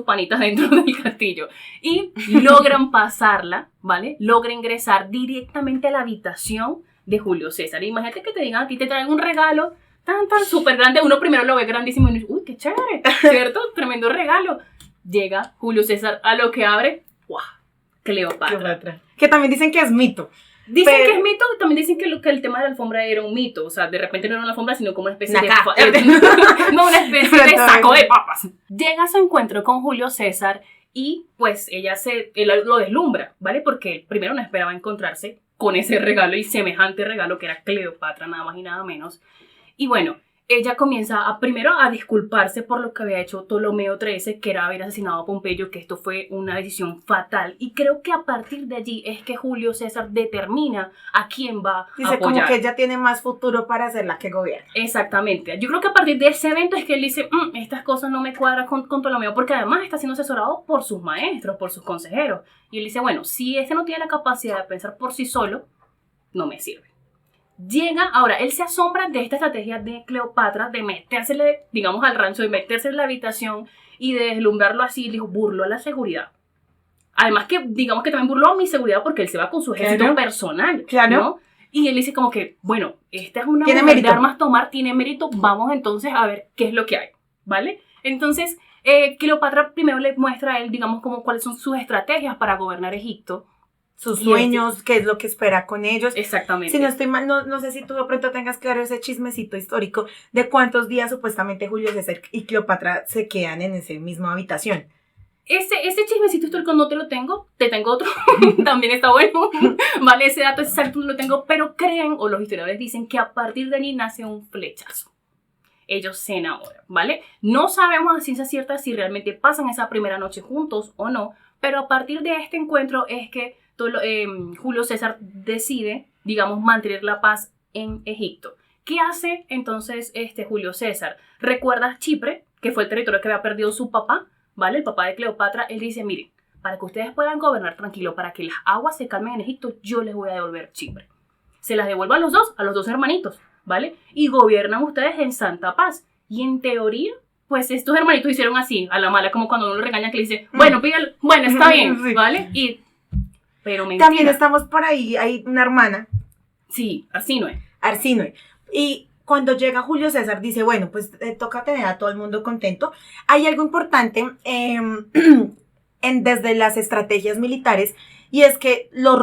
panitas dentro del castillo y logran pasarla, ¿vale? Logra ingresar directamente a la habitación de Julio César. Imagínate que te digan, aquí te traen un regalo tan súper grande. Uno primero lo ve grandísimo y dice, uy, qué chévere, ¿cierto? Tremendo regalo. Llega Julio César a lo que abre, ¡guau! Cleopatra. Que también dicen que es mito. Dicen Pero- que es mito, también dicen que el tema de la alfombra era un mito. O sea, de repente no era una alfombra, sino como una especie Una de... caja. no, una especie de saco de papas. Llega a su encuentro con Julio César y pues él lo deslumbra, ¿vale? Porque él primero no esperaba encontrarse con ese regalo y semejante regalo que era Cleopatra, nada más y nada menos. Y bueno, ella comienza primero a disculparse por lo que había hecho Ptolomeo XIII, que era haber asesinado a Pompeyo, que esto fue una decisión fatal. Y creo que a partir de allí es que Julio César determina a quién va a Dice apoyar. como que ella tiene más futuro para ser la que gobierna. Exactamente. Yo creo que a partir de ese evento es que él dice, estas cosas no me cuadran con Ptolomeo, porque además está siendo asesorado por sus maestros, por sus consejeros. Y él dice, bueno, si este no tiene la capacidad de pensar por sí solo, no me sirve. Llega, ahora, él se asombra de esta estrategia de Cleopatra, de metérsele, digamos, al rancho, de meterse en la habitación y de deslumbrarlo así, dijo, burló a la seguridad. Además que, digamos que también burló a mi seguridad porque él se va con su ejército Claro. personal, Claro. ¿no? Y él dice como que, bueno, esta es una Tiene mujer mérito. de armas tomar, tiene mérito, vamos entonces a ver qué es lo que hay, ¿vale? Entonces, Cleopatra primero le muestra a él, digamos, como cuáles son sus estrategias para gobernar Egipto. Sus Y sueños, qué es lo que espera con ellos. Exactamente. Si no estoy mal, no sé si tú de pronto tengas claro ese chismecito histórico de cuántos días supuestamente Julio César y Cleopatra se quedan en esa misma habitación. Ese chismecito histórico no te lo tengo, te tengo otro, también está bueno, vale, ese dato exacto no lo tengo, pero creen, o los historiadores dicen que a partir de allí nace un flechazo. Ellos se enamoran, ¿vale? No sabemos a ciencia cierta si realmente pasan esa primera noche juntos o no, pero a partir de este encuentro es que Julio César decide, digamos, mantener la paz en Egipto. ¿Qué hace entonces Julio César? ¿Recuerdas Chipre, que fue el territorio que había perdido su papá? ¿Vale? El papá de Cleopatra. Él dice, miren, para que ustedes puedan gobernar tranquilo, para que las aguas se calmen en Egipto, yo les voy a devolver Chipre. Se las devuelvo a los dos hermanitos, ¿vale? Y gobiernan ustedes en santa paz. Y en teoría, pues estos hermanitos hicieron así, a la mala, como cuando uno lo regaña que le dice, bueno, pídalo, bueno, está bien, Sí. ¿vale? Pero mentira. También estamos por ahí, hay una hermana, Sí, así no es. Arsinoe, y cuando llega Julio César dice, bueno, pues toca tener a todo el mundo contento. Hay algo importante desde las estrategias militares, y es que los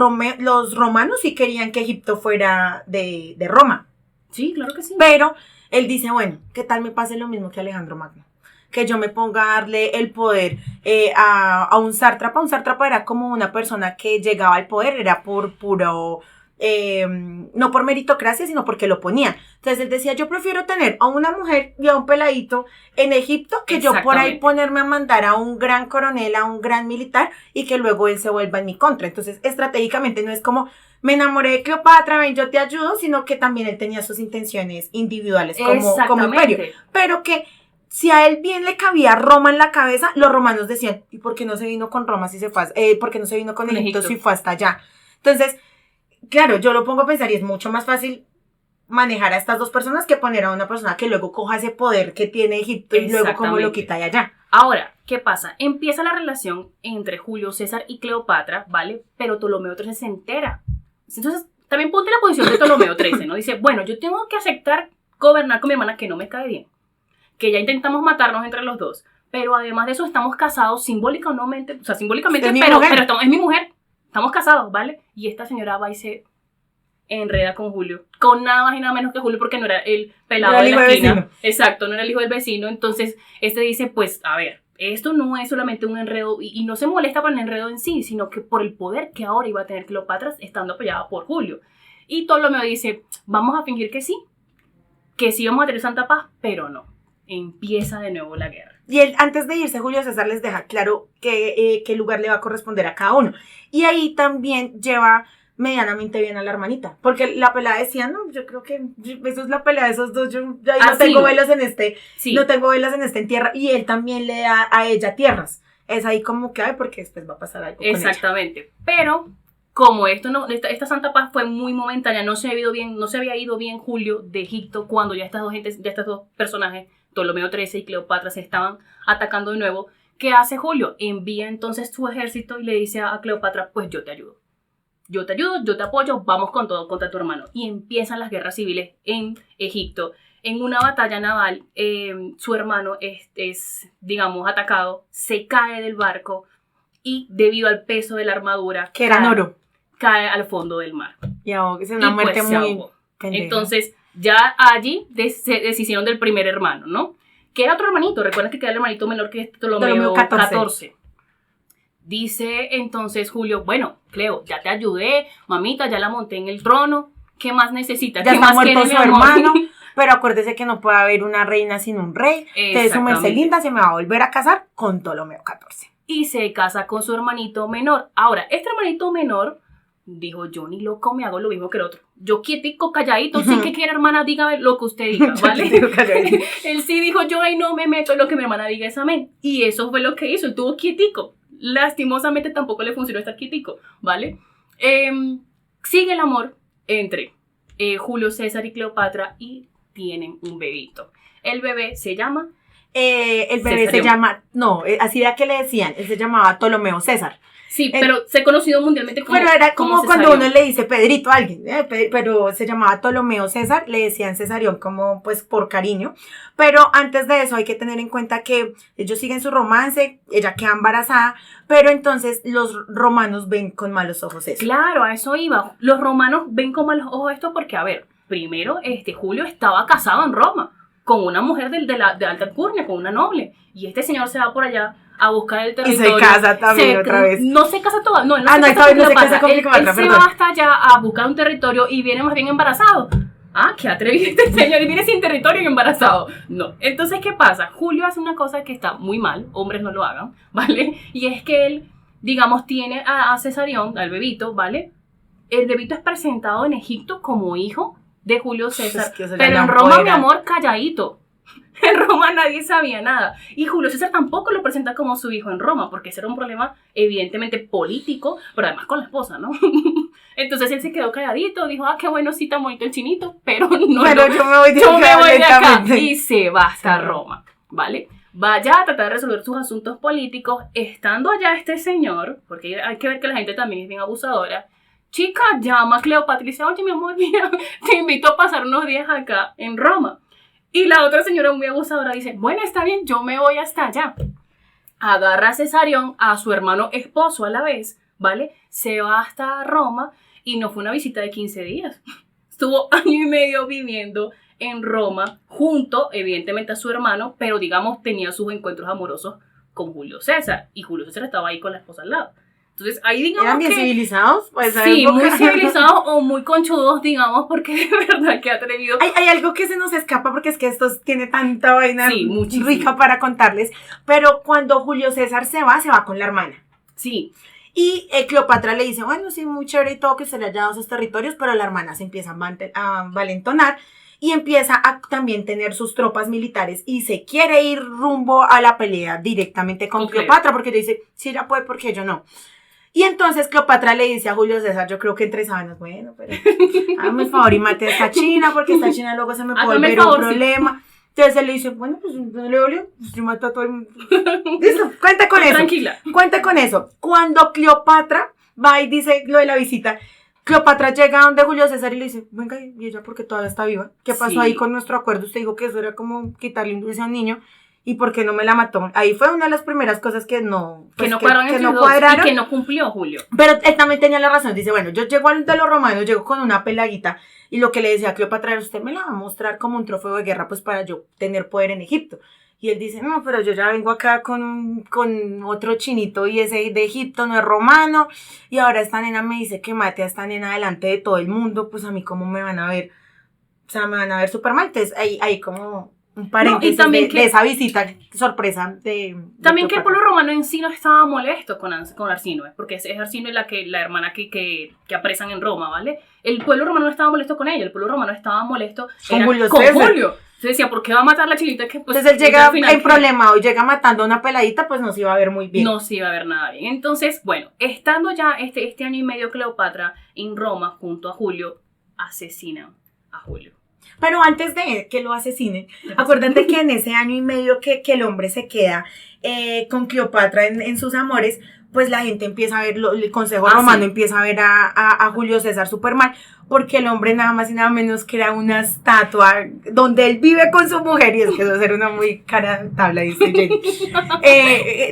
romanos sí querían que Egipto fuera de Roma, Sí, claro que sí. pero él dice, bueno, ¿qué tal me pase lo mismo que Alejandro Magno? Que yo me ponga a darle el poder a un sátrapa. Un sátrapa era como una persona que llegaba al poder, era por puro, no por meritocracia, sino porque lo ponía. Entonces él decía, yo prefiero tener a una mujer y a un peladito en Egipto que yo por ahí Exactamente. ponerme a mandar a un gran coronel, a un gran militar y que luego él se vuelva en mi contra. Entonces estratégicamente no es como, me enamoré de Cleopatra, ven, yo te ayudo, sino que también él tenía sus intenciones individuales como imperio. Pero que si a él bien le cabía Roma en la cabeza, los romanos decían, ¿y por qué no se vino con Roma si se fue, por qué no se vino con Egipto si fue hasta allá? Entonces, claro, yo lo pongo a pensar y es mucho más fácil manejar a estas dos personas que poner a una persona que luego coja ese poder que tiene Egipto y luego como lo quita de allá. Ahora, ¿qué pasa? Empieza la relación entre Julio César y Cleopatra, ¿vale? Pero Ptolomeo XIII se entera. Entonces, también ponte la posición de Ptolomeo XIII, ¿no? Dice, bueno, yo tengo que aceptar gobernar con mi hermana que no me cae bien, que ya intentamos matarnos entre los dos, pero además de eso estamos casados simbólicamente, o sea, simbólicamente, pero es mi mujer, estamos casados, ¿vale? Y esta señora va y se enreda con Julio, con nada más y nada menos que Julio, porque no era el pelado de la esquina. Exacto, no era el hijo del vecino. Entonces, dice, pues, a ver, esto no es solamente un enredo, y no se molesta por el enredo en sí, sino que por el poder que ahora iba a tener Cleopatra estando apoyada por Julio. Y Ptolomeo dice, vamos a fingir que sí vamos a tener santa paz, pero no. Empieza de nuevo la guerra. Y él, antes de irse, Julio César les deja claro qué lugar le va a corresponder a cada uno. Y ahí también lleva medianamente bien a la hermanita. Porque la pelada decía, no, yo creo que eso es la pelea de esos dos. Yo ahí no tengo velas en no tengo velas en en tierra. Y él también le da a ella tierras. Es ahí como que, porque después va a pasar algo exactamente. Con ella. Pero como esta santa paz fue muy momentánea, no se había ido bien Julio de Egipto cuando ya estos dos personajes, Ptolomeo XIII y Cleopatra, se estaban atacando de nuevo. ¿Qué hace Julio? Envía entonces su ejército y le dice a Cleopatra, pues yo te ayudo, yo te apoyo, vamos con todo contra tu hermano. Y empiezan las guerras civiles en Egipto. En una batalla naval, su hermano es, digamos, atacado, se cae del barco y debido al peso de la armadura, que era oro, cae al fondo del mar. Y es una muerte muy pendeja. Entonces, ya allí se deshicieron del primer hermano, ¿no? Que era otro hermanito, recuerda que queda el hermanito menor que es Ptolomeo XIV. Dice entonces Julio, bueno, Cleo, ya te ayudé, mamita, ya la monté en el trono, ¿qué más necesitas? Ya ¿Qué está más muerto quiere, su hermano, pero acuérdese que no puede haber una reina sin un rey, entonces su merced linda se me va a volver a casar con Ptolomeo XIV. Y se casa con su hermanito menor. Ahora, este hermanito menor dijo, yo ni loco me hago lo mismo que el otro. Yo quietico, calladito, sí que quiere hermana, dígame lo que usted diga, ¿vale? Él sí dijo, yo ahí no me meto en lo que mi hermana diga, es amén. Y eso fue lo que hizo, él tuvo quietico. Lastimosamente tampoco le funcionó estar quietico, ¿vale? Sigue el amor entre Julio César y Cleopatra y tienen un bebito. El bebé se llama... así era que le decían, él se llamaba Ptolomeo César. Sí, pero se ha conocido mundialmente como... Pero era como cuando uno le dice Pedrito a alguien, pero se llamaba Ptolomeo César, le decían Cesarión como pues por cariño. Pero antes de eso hay que tener en cuenta que ellos siguen su romance, ella queda embarazada, pero entonces los romanos ven con malos ojos eso. Claro, a eso iba. Los romanos ven con malos ojos esto porque, a ver, primero Julio estaba casado en Roma con una mujer de alta alcurnia, con una noble, y este señor se va por allá a buscar el territorio. Y se casa también otra vez. No se casa toda, no, él no se casa con Cleopatra. Él se va hasta allá a buscar un territorio y viene más bien embarazado. Ah, qué atrevido este señor, y viene sin territorio y embarazado. No, entonces, ¿qué pasa? Julio hace una cosa que está muy mal, hombres no lo hagan, ¿vale? Y es que él, digamos, tiene a Cesarión, al bebito, ¿vale? El bebito es presentado en Egipto como hijo de Julio César, pero en Roma, mi amor, calladito. En Roma nadie sabía nada. Y Julio César tampoco lo presenta como su hijo en Roma, porque ese era un problema evidentemente político, pero además con la esposa, ¿no? Entonces él se quedó calladito, dijo, qué bueno, sí, tan bonito el chinito, pero no. Pero yo me voy de acá. Y se va hasta Roma, ¿vale? Vaya a tratar de resolver sus asuntos políticos, estando allá este señor, porque hay que ver que la gente también es bien abusadora. Chica, llama a Cleopatra y dice, oye, mi amor, mira, te invito a pasar unos días acá en Roma. Y la otra señora muy abusadora dice, bueno, está bien, yo me voy hasta allá. Agarra a Cesarión, a su hermano esposo a la vez, ¿vale? Se va hasta Roma y no fue una visita de 15 días. Estuvo año y medio viviendo en Roma, junto, evidentemente, a su hermano, pero, digamos, tenía sus encuentros amorosos con Julio César. Y Julio César estaba ahí con la esposa al lado. Entonces, ahí digamos ¿eran bien civilizados? Pues, sí, muy civilizados o muy conchudos, digamos, porque de verdad que atrevido. Hay algo que se nos escapa porque es que esto tiene tanta vaina muchísimo rica para contarles, pero cuando Julio César se va con la hermana. Sí. Y Cleopatra le dice, bueno, sí, muy chévere y todo que se le haya dado esos territorios, pero la hermana se empieza a valentonar y empieza a también tener sus tropas militares y se quiere ir rumbo a la pelea directamente con Cleopatra, porque ella dice, sí, ella puede, porque yo no. Y entonces Cleopatra le dice a Julio César, yo creo que entre sábanas, bueno, pero hazme el favor y mate a esta china, porque esta china luego se me puede volver un problema. Entonces él le dice, bueno, pues no le dolió, pues yo mato a todo el mundo. Listo, cuenta con eso. Tranquila. Cuenta con eso. Cuando Cleopatra va y dice lo de la visita, Cleopatra llega donde Julio César y le dice, venga, ¿y ella porque todavía está viva? ¿Qué pasó ahí con nuestro acuerdo? Usted dijo que eso era como quitarle un dulce a un niño. ¿Y por qué no me la mató? Ahí fue una de las primeras cosas que no cuadraron y que no cumplió Julio. Pero él también tenía la razón. Dice, bueno, yo llego de los romanos, llego con una pelaguita y lo que le decía a Cleopatra era, usted me la va a mostrar como un trofeo de guerra pues para yo tener poder en Egipto. Y él dice, no, pero yo ya vengo acá con otro chinito y ese de Egipto no es romano. Y ahora esta nena me dice que mate a esta nena delante de todo el mundo. Pues a mí cómo me van a ver. O sea, me van a ver súper mal. Entonces hay como un paréntesis de esa visita sorpresa de también que el Cleopatra. pueblo romano en sí no estaba molesto con Arsínoe, porque es Arsínoe la hermana que apresan en Roma, ¿vale? El pueblo romano no estaba molesto con ella, el pueblo romano estaba molesto Con era Julio con César. Julio. Se decía, ¿por qué va a matar a la chinita? Que, pues, Entonces él llega al final, en problemado y llega matando a una peladita, pues no se iba a ver muy bien. no se iba a ver nada bien. Entonces, bueno, estando ya este año y medio Cleopatra en Roma junto a Julio, asesinan a Julio. Pero antes de que lo asesinen, acuérdate que en ese año y medio que el hombre se queda con Cleopatra en sus amores, pues la gente empieza a ver, el Consejo Romano sí. empieza a ver a Julio César súper mal, porque el hombre nada más y nada menos crea una estatua donde él vive con su mujer, y es que eso va a ser una muy cara tabla, dice Jenny,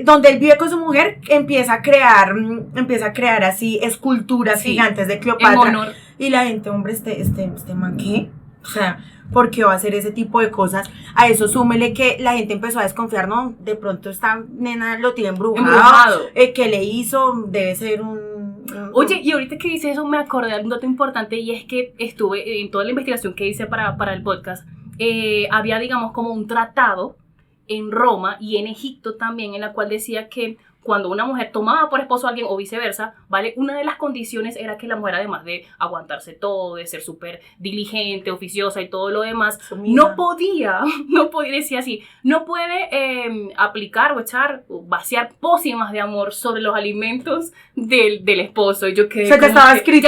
donde él vive con su mujer, empieza a crear así esculturas gigantes de Cleopatra, en honor. y la gente, hombre, este man, ¿qué? O sea, ¿por qué va a hacer ese tipo de cosas? A eso súmele que la gente empezó a desconfiar, ¿no? De pronto esta nena lo tiene embrujado. ¿Qué le hizo? Debe ser Oye, y ahorita que dices eso me acordé de un dato importante, y es que estuve en toda la investigación que hice para el podcast, había, digamos, como un tratado en Roma y en Egipto también, en la cual decía que cuando una mujer tomaba por esposo a alguien o viceversa, ¿vale? Una de las condiciones era que la mujer, además de aguantarse todo, de ser súper diligente, oficiosa y todo lo demás, no podía, decía así, no puede aplicar o echar, o vaciar pócimas de amor sobre los alimentos del esposo. Y yo quedé, o sea, ya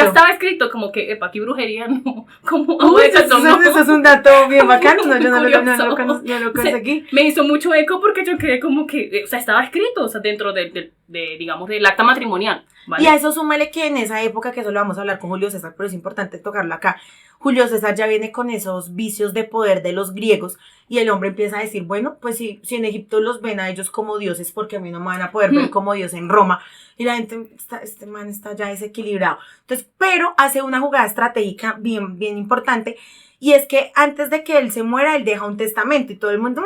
estaba escrito, como que, epa, aquí brujería, no, como eso es un dato bien bacano, no, yo no lo conseguí. Me hizo mucho eco porque yo quedé como que, o sea, estaba escrito, o sea, dentro digamos, del acta matrimonial, ¿vale? Y a eso súmele que en esa época, que eso lo vamos a hablar con Julio César, pero es importante tocarlo acá, Julio César ya viene con esos vicios de poder de los griegos, y el hombre empieza a decir, bueno, pues si en Egipto los ven a ellos como dioses, porque a mí no me van a poder ver como dios en Roma, y la gente, este man está ya desequilibrado. Entonces, pero hace una jugada estratégica bien importante, y es que antes de que él se muera, él deja un testamento, y todo el mundo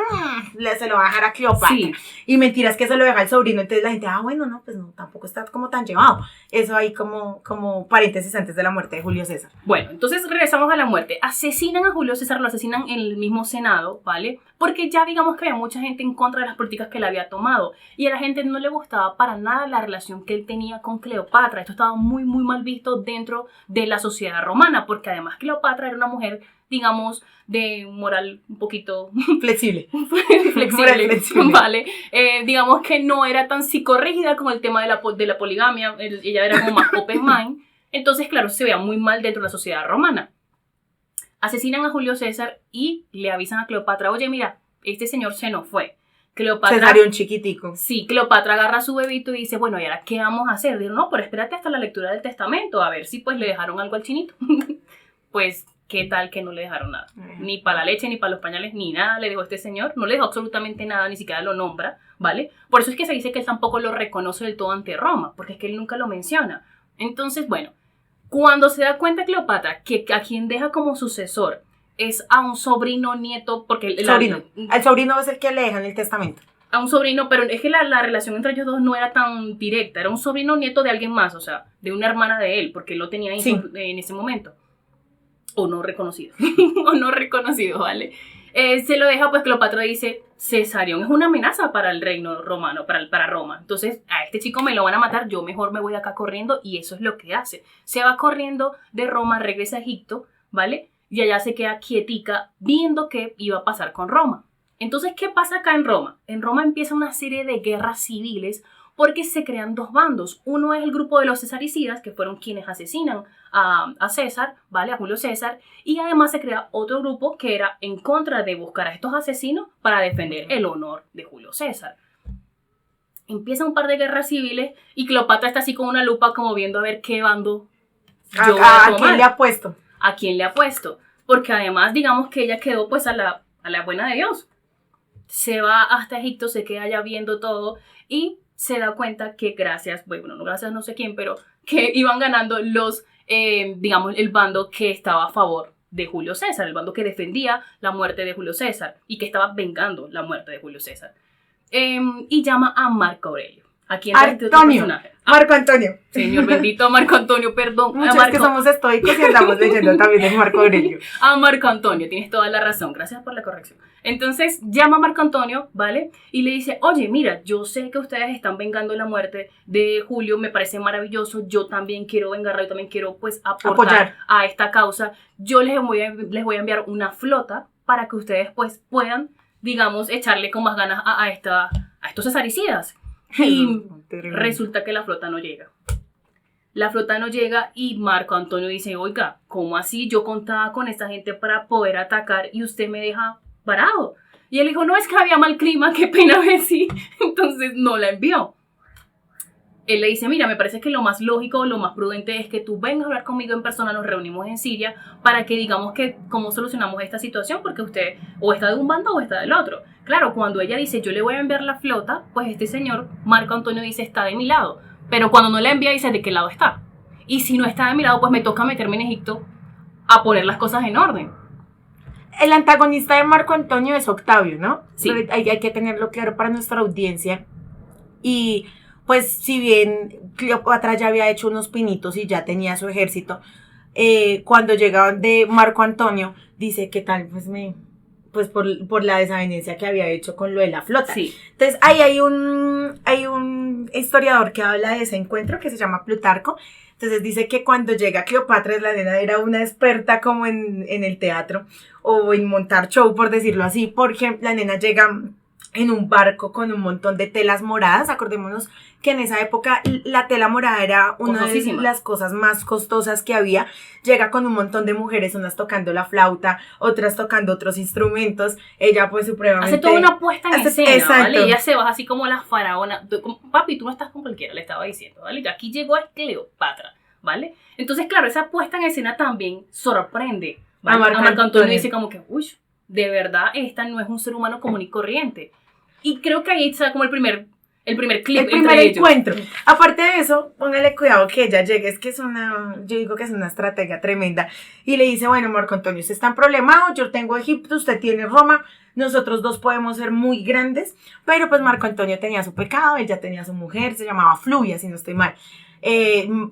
se lo va a dejar a Cleopatra. Sí. Y mentiras que se lo deja el sobrino, entonces la gente, bueno, no, pues no, tampoco está como tan llevado. Eso ahí como paréntesis antes de la muerte de Julio César. Bueno, entonces regresamos a la muerte. Asesinan a Julio César, lo asesinan en el mismo Senado, ¿vale? Porque ya digamos que había mucha gente en contra de las políticas que él había tomado, y a la gente no le gustaba para nada la relación que él tenía con Cleopatra. Esto estaba muy mal visto dentro de la sociedad romana, porque además Cleopatra era una mujer, digamos, de moral un poquito flexible, ¿vale? Digamos que no era tan psicorrígida con el tema de la poligamia, ella era como más open mind, entonces claro, se veía muy mal dentro de la sociedad romana. Asesinan a Julio César y le avisan a Cleopatra, oye, mira, este señor se nos fue. Cleopatra, Cesario un chiquitico. Sí, Cleopatra agarra a su bebito y dice, bueno, ¿y ahora qué vamos a hacer? Digo, no, pero espérate hasta la lectura del testamento, a ver si pues le dejaron algo al chinito. Pues, ¿qué tal que no le dejaron nada? Ni para la leche, ni para los pañales, ni nada le dejó este señor. No le dejó absolutamente nada, ni siquiera lo nombra, ¿vale? Por eso es que se dice que él tampoco lo reconoce del todo ante Roma, porque es que él nunca lo menciona. Entonces, bueno, cuando se da cuenta Cleopatra que a quien deja como sucesor es a un sobrino nieto, porque el sobrino es el que le dejan el testamento. A un sobrino, pero es que la relación entre ellos dos no era tan directa, era un sobrino nieto de alguien más, o sea, de una hermana de él, porque él lo tenía en ese momento. O no reconocido, ¿vale? Se lo deja, pues Cleopatra dice, Cesarión es una amenaza para el reino romano, para Roma. Entonces, a este chico me lo van a matar, yo mejor me voy de acá corriendo, y eso es lo que hace. Se va corriendo de Roma, regresa a Egipto, ¿vale? Y allá se queda quietica viendo qué iba a pasar con Roma. Entonces, ¿qué pasa acá en Roma? En Roma empieza una serie de guerras civiles porque se crean dos bandos. Uno es el grupo de los cesaricidas, que fueron quienes asesinan a César, ¿vale? A Julio César. Y además se crea otro grupo que era en contra de buscar a estos asesinos para defender el honor de Julio César. Empieza un par de guerras civiles y Cleopatra está así con una lupa como viendo a ver qué bando yo voy a tomar. ¿A quién le ha puesto? ¿A quién le ha puesto? Porque además digamos que ella quedó pues a la buena de Dios. Se va hasta Egipto, se queda allá viendo todo y se da cuenta que gracias no sé quién, pero que iban ganando los, digamos, el bando que estaba a favor de Julio César, el bando que defendía la muerte de Julio César y que estaba vengando la muerte de Julio César. Y llama a Marco Aurelio. ¿A quién era este otro personaje? Marco Antonio. Señor bendito Marco Antonio, perdón. Muchos que somos estoicos y andamos leyendo también de Marco Aurelio. A Marco Antonio, tienes toda la razón, gracias por la corrección. Entonces llama a Marco Antonio, ¿vale? Y le dice, oye, mira, yo sé que ustedes están vengando la muerte de Julio, me parece maravilloso, yo también quiero vengarla, yo también quiero pues apoyar a esta causa. Yo les voy a enviar una flota para que ustedes pues puedan, digamos, echarle con más ganas a estos cesaricidas. Y resulta que la flota no llega. La flota no llega y Marco Antonio dice, oiga, ¿cómo así? Yo contaba con esta gente para poder atacar y usted me deja parado. Y él dijo, no, es que había mal clima, qué pena ver si. Entonces no la envió. Él le dice, mira, me parece que lo más lógico, lo más prudente es que tú vengas a hablar conmigo en persona, nos reunimos en Siria para que digamos que cómo solucionamos esta situación, porque usted o está de un bando o está del otro. Claro, cuando ella dice, yo le voy a enviar la flota, pues este señor, Marco Antonio, dice, está de mi lado. Pero cuando no la envía, dice, ¿de qué lado está? Y si no está de mi lado, pues me toca meterme en Egipto a poner las cosas en orden. El antagonista de Marco Antonio es Octavio, ¿no? Sí. Hay que tenerlo claro para nuestra audiencia. Y pues si bien Cleopatra ya había hecho unos pinitos y ya tenía su ejército, cuando llegaban de Marco Antonio, dice que tal pues por la desavenencia que había hecho con lo de la flota. Sí. Entonces ahí hay un historiador que habla de ese encuentro que se llama Plutarco. Entonces dice que cuando llega Cleopatra, la nena era una experta como en el teatro o en montar show, por decirlo así, porque la nena llega en un barco con un montón de telas moradas. Acordémonos que en esa época la tela morada era una de las cosas más costosas que había. Llega con un montón de mujeres, unas tocando la flauta, otras tocando otros instrumentos. Ella pues supremamente... Hace toda una puesta en escena, exacto. ¿vale? Ella se baja así como la faraona. Papi, tú no estás con cualquiera, le estaba diciendo, ¿vale? Aquí llegó Cleopatra, ¿vale? Entonces, claro, esa puesta en escena también sorprende, ¿vale? A Marco Antonio dice como que, uy, de verdad, esta no es un ser humano común y corriente. Y creo que ahí está como el primer clip. El primer encuentro. Aparte de eso, póngale cuidado que ella llegue. Es que yo digo que es una estrategia tremenda. Y le dice, bueno, Marco Antonio, usted está problemado, yo tengo Egipto, usted tiene Roma, nosotros dos podemos ser muy grandes. Pero pues Marco Antonio tenía su pecado, él ya tenía su mujer, se llamaba Fluvia, si no estoy mal.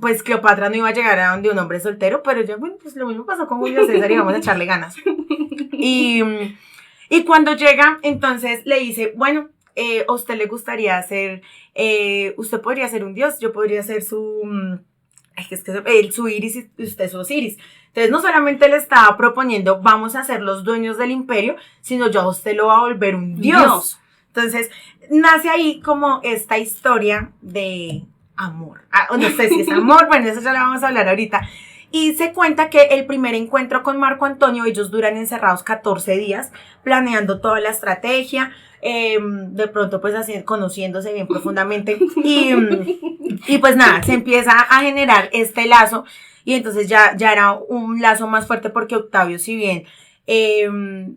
Pues Cleopatra no iba a llegar a donde un hombre soltero, pero ya, bueno, pues lo mismo pasó con Julio César y vamos a echarle ganas. Y cuando llega, entonces le dice, bueno, ¿a usted le gustaría ser, usted podría ser un dios, yo podría ser su Iris y usted su Osiris? Entonces no solamente le estaba proponiendo, vamos a ser los dueños del imperio, sino yo a usted lo va a volver un dios. Entonces nace ahí como esta historia de amor. No sé si es amor, bueno, eso ya lo vamos a hablar ahorita. Y se cuenta que el primer encuentro con Marco Antonio, ellos duran encerrados 14 días, planeando toda la estrategia, de pronto pues así, conociéndose bien profundamente. Y pues nada, se empieza a generar este lazo, y entonces ya era un lazo más fuerte porque Octavio, si bien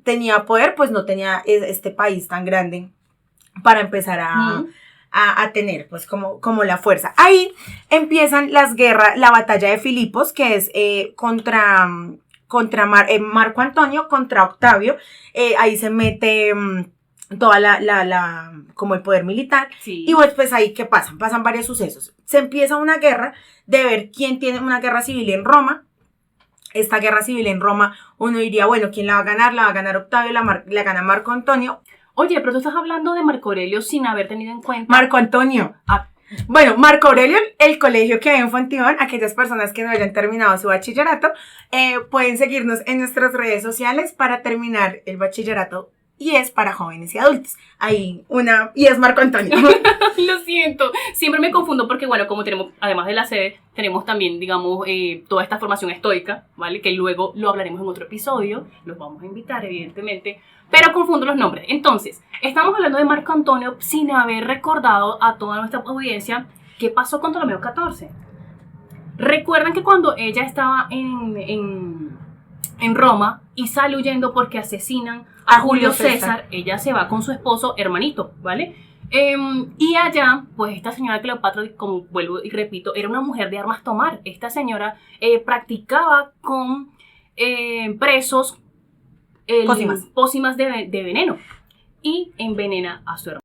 tenía poder, pues no tenía este país tan grande para empezar a tener pues como la fuerza. Ahí empiezan las guerras, la batalla de Filipos, que es contra Marco Antonio, contra Octavio. Ahí se mete toda como el poder militar. Sí. Y pues ahí ¿qué pasa? Pasan varios sucesos. Se empieza una guerra de ver quién tiene una guerra civil en Roma. Esta guerra civil en Roma, uno diría, bueno, ¿quién la va a ganar? La va a ganar Octavio, la gana Marco Antonio. Oye, pero tú estás hablando de Marco Aurelio sin haber tenido en cuenta... Marco Antonio. Bueno, Marco Aurelio, el colegio que hay en Fontibón, aquellas personas que no hayan terminado su bachillerato, pueden seguirnos en nuestras redes sociales para terminar el bachillerato, y es para jóvenes y adultos. Y es Marco Antonio. Lo siento, siempre me confundo porque, bueno, como tenemos, además de la sede, tenemos también, digamos, toda esta formación estoica, ¿vale? Que luego lo hablaremos en otro episodio, los vamos a invitar, evidentemente, pero confundo los nombres. Entonces, estamos hablando de Marco Antonio sin haber recordado a toda nuestra audiencia qué pasó con Ptolomeo XIV. Recuerdan que cuando ella estaba en Roma y sale huyendo porque asesinan a Julio César, ella se va con su esposo hermanito, ¿vale? Y allá, pues esta señora Cleopatra, como vuelvo y repito, era una mujer de armas tomar. Esta señora practicaba con presos Pócimas. pócimas de veneno y envenena a su hermano.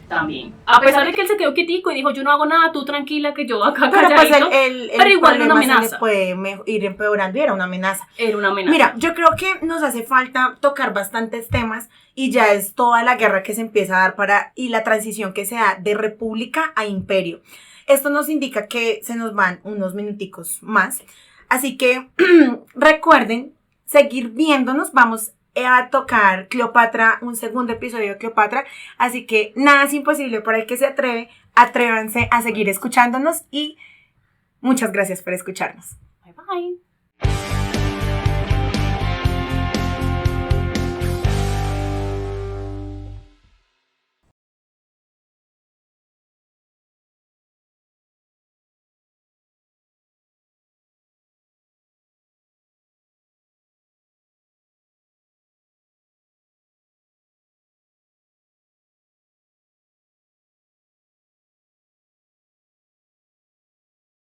También. A pesar de que él se quedó quietico y dijo, yo no hago nada, tú tranquila que yo acá Pero pues calladito, pero igual era una problema se amenaza. le puede ir empeorando y era una amenaza. Era una amenaza. Mira, yo creo que nos hace falta tocar bastantes temas y ya es toda la guerra que se empieza a dar y la transición que se da de república a imperio. Esto nos indica que se nos van unos minuticos más. Así que recuerden seguir viéndonos. Vamos a tocar Cleopatra, un segundo episodio de Cleopatra. Así que nada es imposible para el que se atreve. Atrévanse a seguir escuchándonos y muchas gracias por escucharnos. Bye bye.